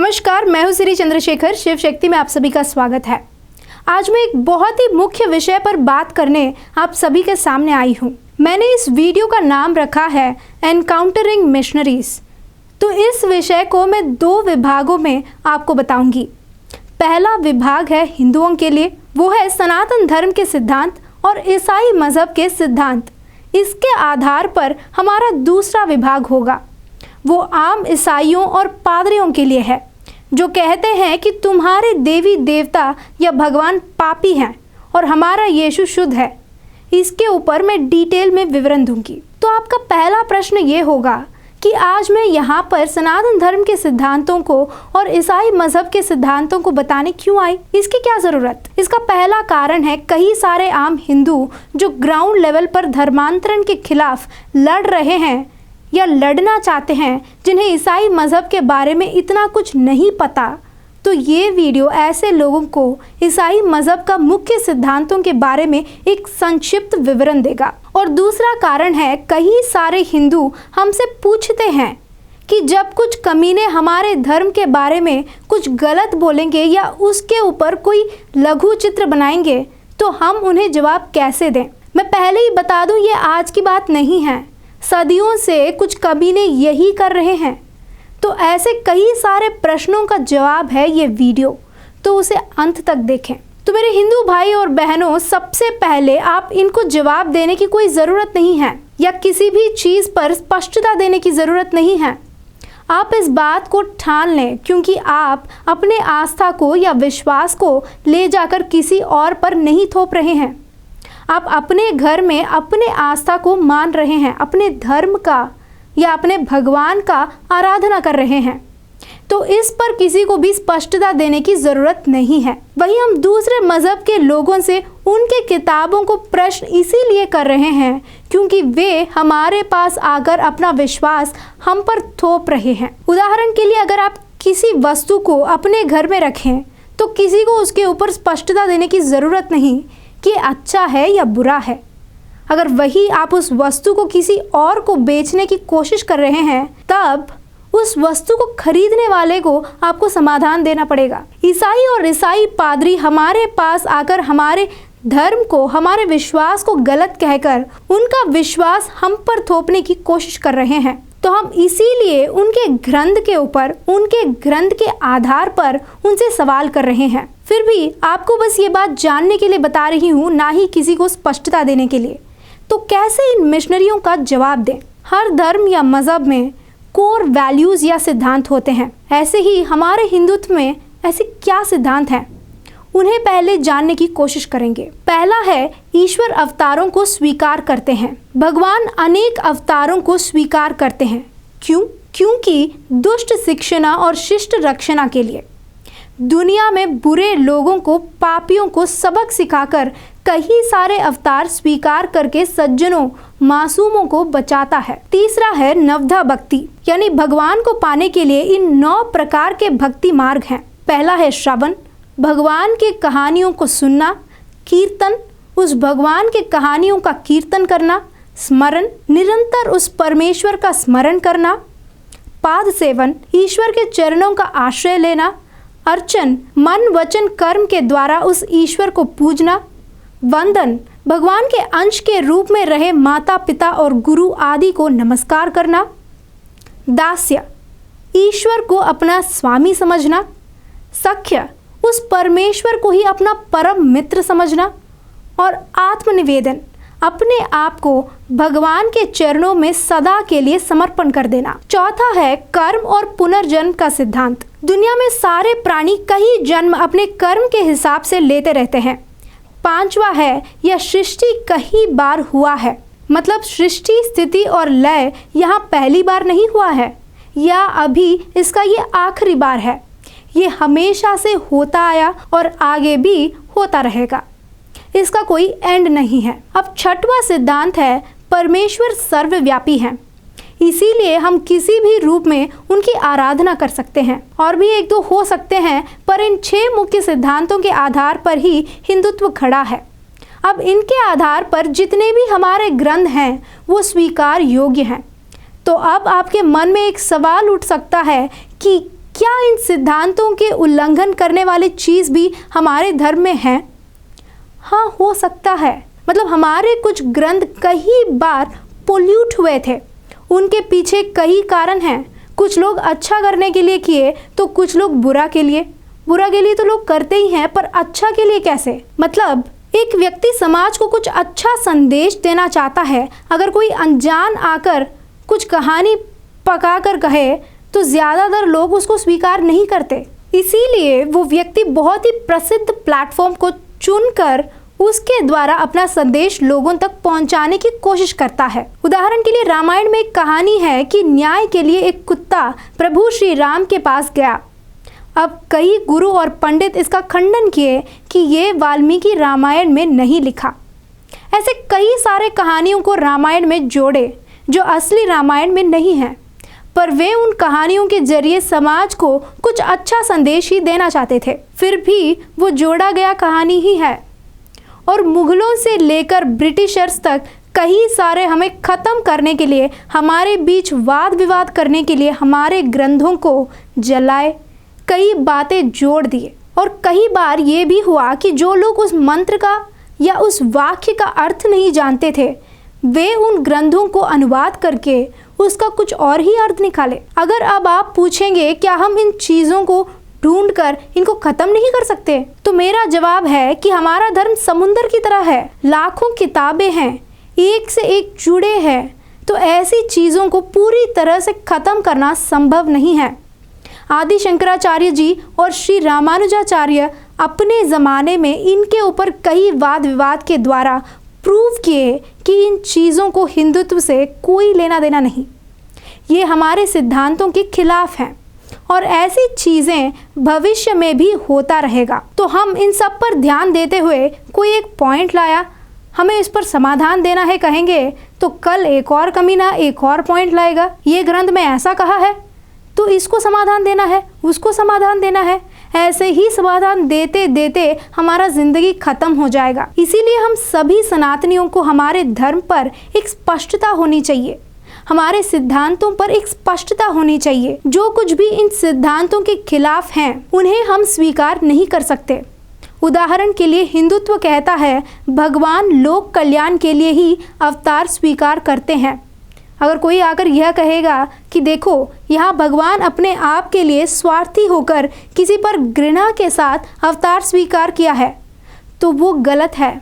नमस्कार, मैं हूं श्री चंद्रशेखर। शिव शक्ति में आप सभी का स्वागत है। आज मैं एक बहुत ही मुख्य विषय पर बात करने आप सभी के सामने आई हूं। मैंने इस वीडियो का नाम रखा है एनकाउंटरिंग मिशनरीज। तो इस विषय को मैं 2 विभागों में आपको बताऊंगी। पहला विभाग है हिंदुओं के लिए, वो है सनातन धर्म के सिद्धांत और ईसाई मजहब के सिद्धांत। इसके आधार पर हमारा दूसरा विभाग होगा, वो आम ईसाइयों और पादरियों के लिए है, जो कहते हैं कि तुम्हारे देवी देवता या भगवान पापी हैं और हमारा यीशु शुद्ध है। इसके ऊपर मैं डिटेल में विवरण दूंगी। तो आपका पहला प्रश्न ये होगा कि आज मैं यहाँ पर सनातन धर्म के सिद्धांतों को और ईसाई मजहब के सिद्धांतों को बताने क्यों आई, इसकी क्या ज़रूरत। इसका पहला कारण है कई सारे आम हिंदू जो ग्राउंड लेवल पर धर्मांतरण के खिलाफ लड़ रहे हैं या लड़ना चाहते हैं, जिन्हें ईसाई मजहब के बारे में इतना कुछ नहीं पता। तो ये वीडियो ऐसे लोगों को ईसाई मजहब का मुख्य सिद्धांतों के बारे में एक संक्षिप्त विवरण देगा। और दूसरा कारण है कई सारे हिंदू हमसे पूछते हैं कि जब कुछ कमीने हमारे धर्म के बारे में कुछ गलत बोलेंगे या उसके ऊपर कोई लघु चित्र बनाएंगे तो हम उन्हें जवाब कैसे दें। मैं पहले ही बता दूं, ये आज की बात नहीं है, सदियों से कुछ कमीने यही कर रहे हैं। तो ऐसे कई सारे प्रश्नों का जवाब है ये वीडियो, तो उसे अंत तक देखें। तो मेरे हिंदू भाई और बहनों, सबसे पहले आप इनको जवाब देने की कोई ज़रूरत नहीं है या किसी भी चीज़ पर स्पष्टता देने की ज़रूरत नहीं है। आप इस बात को ठान लें, क्योंकि आप अपने आस्था को या विश्वास को ले जाकर किसी और पर नहीं थोप रहे हैं। आप अपने घर में अपने आस्था को मान रहे हैं, अपने धर्म का या अपने भगवान का आराधना कर रहे हैं। तो इस पर किसी को भी स्पष्टता देने की ज़रूरत नहीं है। वही हम दूसरे मज़हब के लोगों से उनके किताबों को प्रश्न इसीलिए कर रहे हैं क्योंकि वे हमारे पास आकर अपना विश्वास हम पर थोप रहे हैं। उदाहरण के लिए, अगर आप किसी वस्तु को अपने घर में रखें तो किसी को उसके ऊपर स्पष्टता देने की ज़रूरत नहीं कि अच्छा है या बुरा है। अगर वही आप उस वस्तु को किसी और को बेचने की कोशिश कर रहे हैं, तब उस वस्तु को खरीदने वाले को आपको समाधान देना पड़ेगा। ईसाई और ईसाई पादरी हमारे पास आकर हमारे धर्म को, हमारे विश्वास को गलत कहकर उनका विश्वास हम पर थोपने की कोशिश कर रहे हैं। तो हम इसीलिए उनके ग्रंथ के ऊपर, उनके ग्रंथ के आधार पर उनसे सवाल कर रहे हैं। फिर भी आपको बस ये बात जानने के लिए बता रही हूँ, ना ही किसी को स्पष्टता देने के लिए। तो कैसे इन मिशनरियों का जवाब दें। हर धर्म या मजहब में कोर वैल्यूज़ या सिद्धांत होते हैं। ऐसे ही हमारे हिंदुत्व में ऐसे क्या सिद्धांत हैं, उन्हें पहले जानने की कोशिश करेंगे। पहला है, ईश्वर अवतारों को स्वीकार करते हैं। भगवान अनेक अवतारों को स्वीकार करते हैं। क्यों? क्योंकि दुष्ट शिक्षणा और शिष्ट रक्षणा के लिए। दुनिया में बुरे लोगों को, पापियों को सबक सिखाकर कई सारे अवतार स्वीकार करके सज्जनों, मासूमों को बचाता है। तीसरा है नवधा भक्ति, यानी भगवान को पाने के लिए इन 9 प्रकार के भक्ति मार्ग हैं। पहला है श्रवण, भगवान के कहानियों को सुनना। कीर्तन, उस भगवान के कहानियों का कीर्तन करना। स्मरण, निरंतर उस परमेश्वर का स्मरण करना। पाद सेवन, ईश्वर के चरणों का आश्रय लेना। अर्चन, मन वचन कर्म के द्वारा उस ईश्वर को पूजना। वंदन, भगवान के अंश के रूप में रहे माता पिता और गुरु आदि को नमस्कार करना। दास्य, ईश्वर को अपना स्वामी समझना। सख्य, उस परमेश्वर को ही अपना परम मित्र समझना। और आत्मनिवेदन, अपने आप को भगवान के चरणों में सदा के लिए समर्पण कर देना। चौथा है कर्म और पुनर्जन्म का सिद्धांत। दुनिया में सारे प्राणी कई जन्म अपने कर्म के हिसाब से लेते रहते हैं। पांचवा है, यह सृष्टि कई बार हुआ है, मतलब सृष्टि, स्थिति और लय यहाँ पहली बार नहीं हुआ है या अभी इसका ये आखिरी बार है। ये हमेशा से होता आया और आगे भी होता रहेगा, इसका कोई एंड नहीं है। अब छठवां सिद्धांत है, परमेश्वर सर्वव्यापी है, इसीलिए हम किसी भी रूप में उनकी आराधना कर सकते हैं। और भी 1-2 हो सकते हैं, पर इन 6 मुख्य सिद्धांतों के आधार पर ही हिंदुत्व खड़ा है। अब इनके आधार पर जितने भी हमारे ग्रंथ हैं वो स्वीकार योग्य हैं। तो अब आपके मन में एक सवाल उठ सकता है कि क्या इन सिद्धांतों के उल्लंघन करने वाली चीज़ भी हमारे धर्म में है? हाँ, हो सकता है। मतलब हमारे कुछ ग्रंथ कई बार पोल्यूट हुए थे। उनके पीछे कई कारण हैं। कुछ लोग अच्छा करने के लिए किए तो कुछ लोग बुरा के लिए। बुरा के लिए तो लोग करते ही हैं, पर अच्छा के लिए कैसे? मतलब एक व्यक्ति समाज को कुछ अच्छा संदेश देना चाहता है, अगर कोई अनजान आकर कुछ कहानी पका कर कहे तो ज़्यादातर लोग उसको स्वीकार नहीं करते। इसीलिए वो व्यक्ति बहुत ही प्रसिद्ध प्लेटफॉर्म को चुनकर उसके द्वारा अपना संदेश लोगों तक पहुंचाने की कोशिश करता है। उदाहरण के लिए रामायण में एक कहानी है कि न्याय के लिए एक कुत्ता प्रभु श्री राम के पास गया। अब कई गुरु और पंडित इसका खंडन किए कि ये वाल्मीकि रामायण में नहीं लिखा। ऐसे कई सारे कहानियों को रामायण में जोड़े जो असली रामायण में नहीं है, पर वे उन कहानियों के जरिए समाज को कुछ अच्छा संदेश ही देना चाहते थे। फिर भी वो जोड़ा गया कहानी ही है। और मुगलों से लेकर ब्रिटिशर्स तक कई सारे हमें ख़त्म करने के लिए, हमारे बीच वाद विवाद करने के लिए हमारे ग्रंथों को जलाए, कई बातें जोड़ दिए। और कई बार ये भी हुआ कि जो लोग उस मंत्र का या उस वाक्य का अर्थ नहीं जानते थे, वे उन ग्रंथों को अनुवाद करके उसका कुछ और ही अर्थ निकाले। अगर अब आप पूछेंगे क्या हम इन चीज़ों को ढूंढकर इनको खत्म नहीं कर सकते, तो मेरा जवाब है कि हमारा धर्म समुंदर की तरह है। लाखों किताबें हैं, एक से एक जुड़े हैं, तो ऐसी चीज़ों को पूरी तरह से खत्म करना संभव नहीं है। आदि शंकराचार्य जी और श्री रामानुजाचार्य अपने ज़माने में इनके ऊपर कई वाद विवाद के द्वारा प्रूव किए कि इन चीज़ों को हिंदुत्व से कोई लेना देना नहीं, ये हमारे सिद्धांतों के खिलाफ हैं और ऐसी चीज़ें भविष्य में भी होता रहेगा। तो हम इन सब पर ध्यान देते हुए कोई एक पॉइंट लाया, हमें इस पर समाधान देना है कहेंगे, तो कल एक और कमीना एक और पॉइंट लाएगा, ये ग्रंथ में ऐसा कहा है तो इसको समाधान देना है, उसको समाधान देना है। ऐसे ही समाधान देते देते हमारा जिंदगी खत्म हो जाएगा। इसीलिए हम सभी सनातनियों को हमारे धर्म पर एक स्पष्टता होनी चाहिए, हमारे सिद्धांतों पर एक स्पष्टता होनी चाहिए। जो कुछ भी इन सिद्धांतों के खिलाफ हैं उन्हें हम स्वीकार नहीं कर सकते। उदाहरण के लिए हिंदुत्व कहता है भगवान लोक कल्याण के लिए ही अवतार स्वीकार करते हैं। अगर कोई आकर यह कहेगा कि देखो यहाँ भगवान अपने आप के लिए स्वार्थी होकर किसी पर घृणा के साथ अवतार स्वीकार किया है, तो वो गलत है,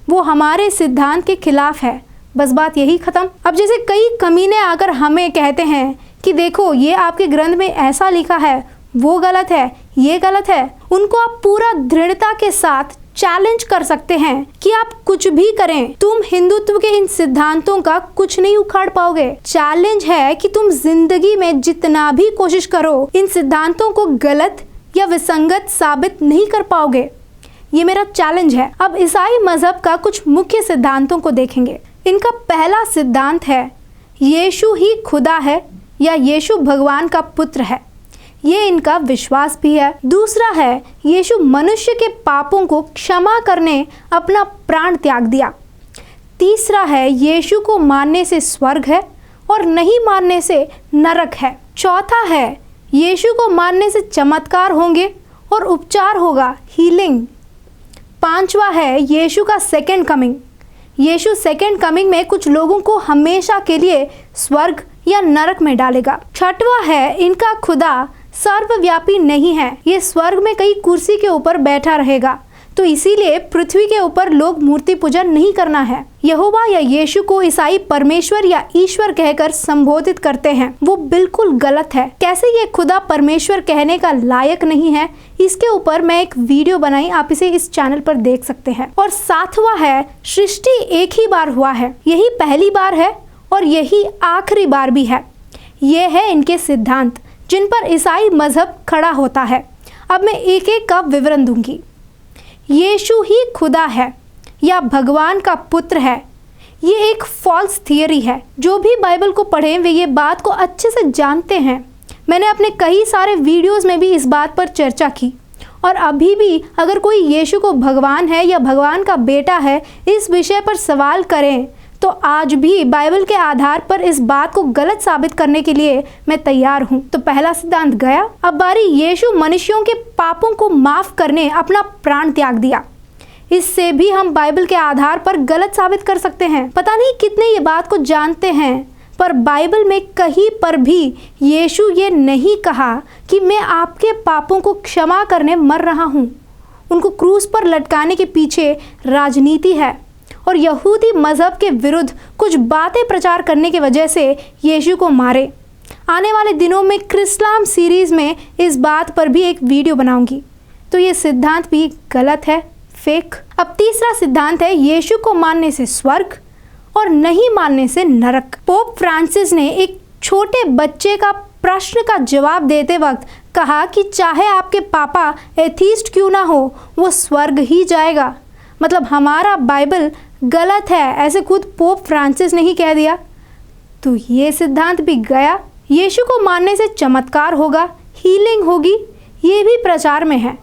वो हमारे सिद्धांत के खिलाफ है। बस बात यही ख़त्म। अब जैसे कई कमीने आकर हमें कहते हैं कि देखो ये आपके ग्रंथ में ऐसा लिखा है, वो गलत है, ये गलत है, उनको आप पूरा दृढ़ता के साथ चैलेंज कर सकते हैं कि आप कुछ भी करें, तुम हिंदुत्व के इन सिद्धांतों का कुछ नहीं उखाड़ पाओगे। चैलेंज है कि तुम जिंदगी में जितना भी कोशिश करो इन सिद्धांतों को गलत या विसंगत साबित नहीं कर पाओगे। ये मेरा चैलेंज है। अब ईसाई मजहब का कुछ मुख्य सिद्धांतों को देखेंगे। इनका पहला सिद्धांत है यीशु ही खुदा है या यीशु भगवान का पुत्र है, ये इनका विश्वास भी है। दूसरा है यीशु मनुष्य के पापों को क्षमा करने अपना प्राण त्याग दिया। तीसरा है यीशु को मानने से स्वर्ग है और नहीं मानने से नरक है। चौथा है यीशु को मानने से चमत्कार होंगे और उपचार होगा, हीलिंग। पांचवा है यीशु का सेकंड कमिंग। यीशु सेकंड कमिंग में कुछ लोगों को हमेशा के लिए स्वर्ग या नरक में डालेगा। छठवा है इनका खुदा सर्वव्यापी नहीं है, ये स्वर्ग में कई कुर्सी के ऊपर बैठा रहेगा, तो इसीलिए पृथ्वी के ऊपर लोग मूर्ति पूजा नहीं करना है। यहोवा या यीशु को ईसाई परमेश्वर या ईश्वर कहकर संबोधित करते हैं, वो बिल्कुल गलत है। कैसे ये खुदा परमेश्वर कहने का लायक नहीं है, इसके ऊपर मैं एक वीडियो बनाई, आप इसे इस चैनल पर देख सकते हैं। और सातवां है सृष्टि एक ही बार हुआ है, यही पहली बार है और यही आखिरी बार भी है। ये है इनके सिद्धांत जिन पर ईसाई मजहब खड़ा होता है। अब मैं एक एक का विवरण दूंगी। यीशु ही खुदा है या भगवान का पुत्र है, ये एक फॉल्स थियरी है। जो भी बाइबल को पढ़ें वे ये बात को अच्छे से जानते हैं। मैंने अपने कई सारे वीडियोस में भी इस बात पर चर्चा की। और अभी भी अगर कोई यीशु को भगवान है या भगवान का बेटा है इस विषय पर सवाल करें तो आज भी बाइबल के आधार पर इस बात को गलत साबित करने के लिए मैं तैयार हूँ। तो पहला सिद्धांत गया। अब बारी यीशु मनुष्यों के पापों को माफ करने अपना प्राण त्याग दिया। इससे भी हम बाइबल के आधार पर गलत साबित कर सकते हैं। पता नहीं कितने ये बात को जानते हैं, पर बाइबल में कहीं पर भी यीशु ये नहीं कहा कि मैं आपके पापों को क्षमा करने मर रहा हूँ। उनको क्रूस पर लटकाने के पीछे राजनीति है और यहूदी मजहब के विरुद्ध कुछ बातें प्रचार करने की वजह से यीशु को मारे। आने वाले दिनों में क्रिस्लाम सीरीज में इस बात पर भी एक वीडियो बनाऊंगी। तो ये सिद्धांत भी गलत है, फेक। अब तीसरा सिद्धांत है यीशु को मानने से स्वर्ग और नहीं मानने से नरक। पोप फ्रांसिस ने एक छोटे बच्चे का प्रश्न का जवाब देते वक्त कहा कि चाहे आपके पापा एथीस्ट क्यों ना हो, वो स्वर्ग ही जाएगा। मतलब हमारा बाइबल गलत है, ऐसे खुद पोप फ्रांसिस ने ही कह दिया। तो ये सिद्धांत भी गया। यीशु को मानने से चमत्कार होगा, हीलिंग होगी, ये भी प्रचार में है।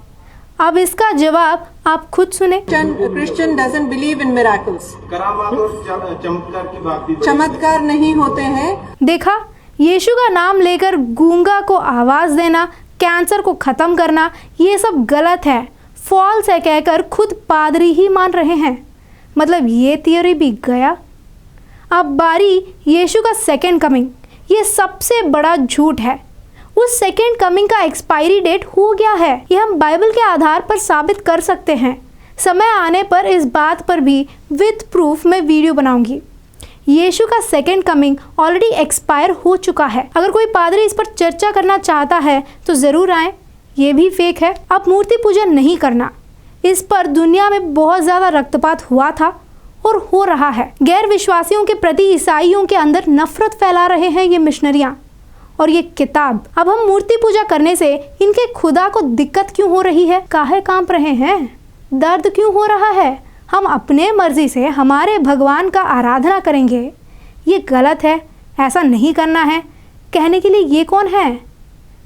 अब इसका जवाब आप खुद सुने। Christian doesn't believe in miracles. करामात और चमत्कार की बात भी चमत्कार नहीं होते हैं। देखा, यीशु का नाम लेकर गूंगा को आवाज देना, कैंसर को खत्म करना, ये सब गलत है, फॉल्स है कहकर खुद पादरी ही मान रहे हैं। मतलब ये थियोरी भी गया। अब बारी यीशु का सेकेंड कमिंग। ये सबसे बड़ा झूठ है। उस सेकेंड कमिंग का एक्सपायरी डेट हो गया है। ये हम बाइबल के आधार पर साबित कर सकते हैं। समय आने पर इस बात पर भी विद प्रूफ मैं वीडियो बनाऊंगी। यीशु का सेकेंड कमिंग ऑलरेडी एक्सपायर हो चुका है। अगर कोई पादरी इस पर चर्चा करना चाहता है तो ज़रूर आए। ये भी फेक है। अब मूर्ति पूजा नहीं करना, इस पर दुनिया में बहुत ज़्यादा रक्तपात हुआ था और हो रहा है। गैर विश्वासियों के प्रति ईसाइयों के अंदर नफरत फैला रहे हैं ये मिशनरियाँ और ये किताब। अब हम मूर्ति पूजा करने से इनके खुदा को दिक्कत क्यों हो रही है? काहे कांप रहे हैं? दर्द क्यों हो रहा है? हम अपने मर्जी से हमारे भगवान का आराधना करेंगे, ये गलत है, ऐसा नहीं करना है कहने के लिए ये कौन है?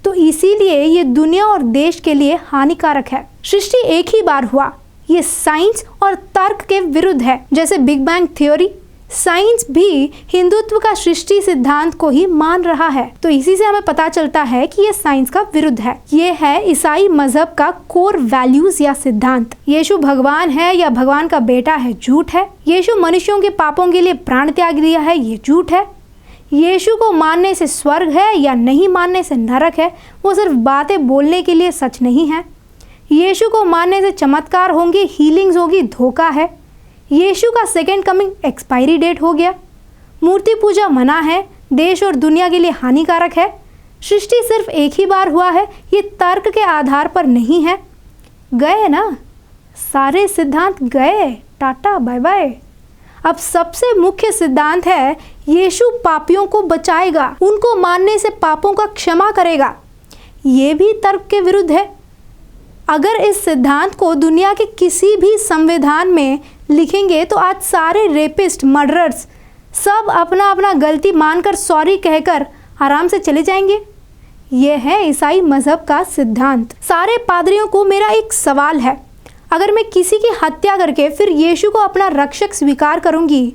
तो इसीलिए ये दुनिया और देश के लिए हानिकारक है। सृष्टि एक ही बार हुआ, ये साइंस और तर्क के विरुद्ध है। जैसे बिग बैंग थ्योरी, साइंस भी हिंदुत्व का सृष्टि सिद्धांत को ही मान रहा है। तो इसी से हमें पता चलता है कि ये साइंस का विरुद्ध है। ये है ईसाई मजहब का कोर वैल्यूज या सिद्धांत। यीशु भगवान है या भगवान का बेटा है, झूठ है। यीशु मनुष्यों के पापों के लिए प्राण त्याग दिया है, ये झूठ है। यीशु को मानने से स्वर्ग है या नहीं मानने से नरक है, वो सिर्फ बातें बोलने के लिए सच नहीं है। यीशु को मानने से चमत्कार होंगे, हीलिंग्स होगी, धोखा है। यीशु का सेकेंड कमिंग एक्सपायरी डेट हो गया। मूर्ति पूजा मना है, देश और दुनिया के लिए हानिकारक है। सृष्टि सिर्फ एक ही बार हुआ है, ये तर्क के आधार पर नहीं है। गए ना, सारे सिद्धांत गए, टाटा बाय बाय। अब सबसे मुख्य सिद्धांत है यीशु पापियों को बचाएगा, उनको मानने से पापों का क्षमा करेगा। ये भी तर्क के विरुद्ध है। अगर इस सिद्धांत को दुनिया के किसी भी संविधान में लिखेंगे तो आज सारे रेपिस्ट, मर्डरर्स सब अपना अपना गलती मानकर सॉरी कहकर आराम से चले जाएंगे। यह है ईसाई मजहब का सिद्धांत। सारे पादरियों को मेरा एक सवाल है, अगर मैं किसी की हत्या करके फिर यीशु को अपना रक्षक स्वीकार करूंगी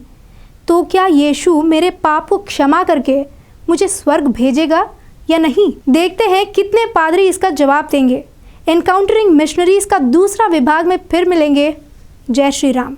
तो क्या यीशु मेरे पाप को क्षमा करके मुझे स्वर्ग भेजेगा या नहीं? देखते हैं कितने पादरी इसका जवाब देंगे। एनकाउंटरिंग मिशनरीज का दूसरा विभाग में फिर मिलेंगे। जय श्री राम।